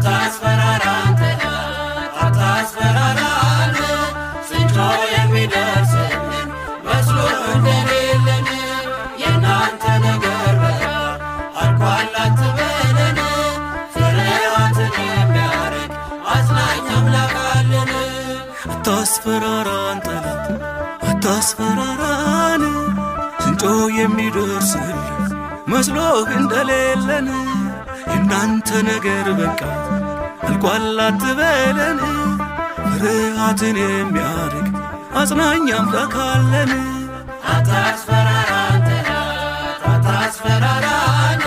አታስፈራራን አታስፈራራን ስንጮ የሚደርስልን መስሎ እንደሌለን የናንተ ነገር በቃ አልቋል አትበለን ፍርሃትን የሚያርቅ አጽናኝ አምላክ አለን። አታስፈራራን ጠላት አታስፈራራን ስንጮ የሚደርስልን መስሎህ እንደሌለን የናንተ ነገር በቃ አልቋል አትበለን ፍርሃትን የሚያርቅ አጽናኝ አምላክ አለን። አታስፈራራን አታስፈራራን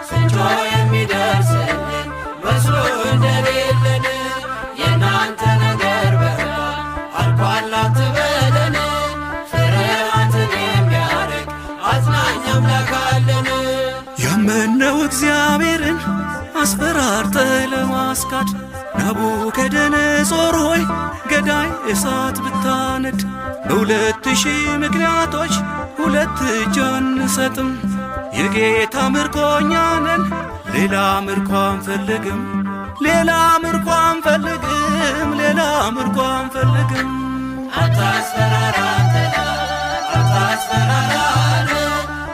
ስንጮ የሚደርስልን መስሎ እንደሌለን የናንተ ነገር በቃ አልቋል አትበለን ፍርሃትን የሚያርቅ አጽናኝ አምላክ አለን። ያመነው እግዚአብሔርን አስፈራርተህ ለማስካድ ናቡከደነጾር ሆይ ገዳይ እሳት ብታነድ በ2000 ምክንያቶች 2 እጅ አንሰጥም። የጌታ ምርኮኛ ነን ሌላ ምርኮ አንፈልግም ሌላ ምርኮ አንፈልግም ሌላ ምርኮ አንፈልግም። አታስፈራራን አታስፈራራን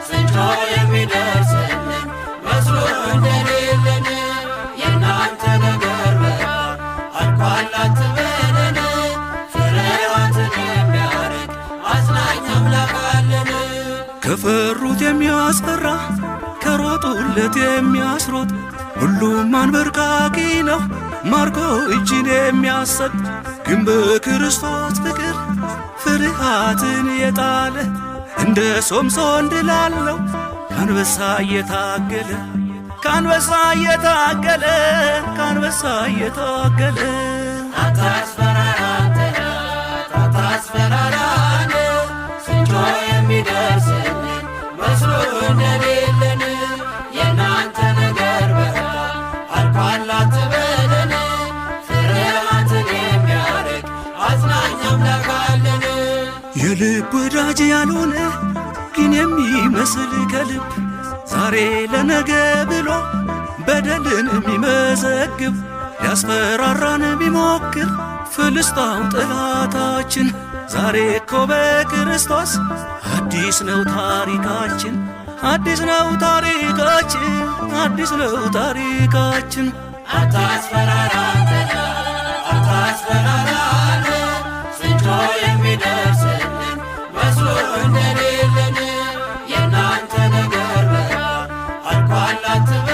ስንጮ የሚደርስልን መስሎ እንደሌለን የናንተ ነገር በቃ አልቋል አትበለን ፍርሃትን የሚያርቅ አጽናኝ አምላክ አለን። ከፈሩት የሚያስፈራ ከሮጡለት የሚያስሮጥ ሁሉም አንበርካኪ ነው ማርኮ እጅን የሚያሰጥ ግን በክርስቶስ ፍቅር ፍርሃትን የጣለ እንደ ሶምሶን ድል አለው ከአንበሳ እየታገለ ከአንበሳ እየታገለ ከአንበሳ እየታገለ። አታስፈራራን አታስፈራራን ስንጮ የሚደርስልን መስሎ እንደሌለን የናንተ ነገር በቃ አልቋል አትበለን ፍርሃትን የሚያርቅ አጽናኝ አምላክ አለን። የልብ ወዳጅ ያልሆነ ግን የሚመስል ከልብ ዛሬ ለነገ ብሎ በደልን የሚመዘግብ ሊያስፈራራን ቢሞክር ፍልስጣን ጠላታችን ዛሬ እኮ በክርስቶስ አዲስ ነው ታሪካችን አዲስ ነው ታሪካችን አዲስ ነው ታሪካችን። አታስፈራራን አታስፈራራን ስንጮ የሚደርስልን መስሎ እንደሌለን የናንተ ነገር በቃ አልቋል አትበለን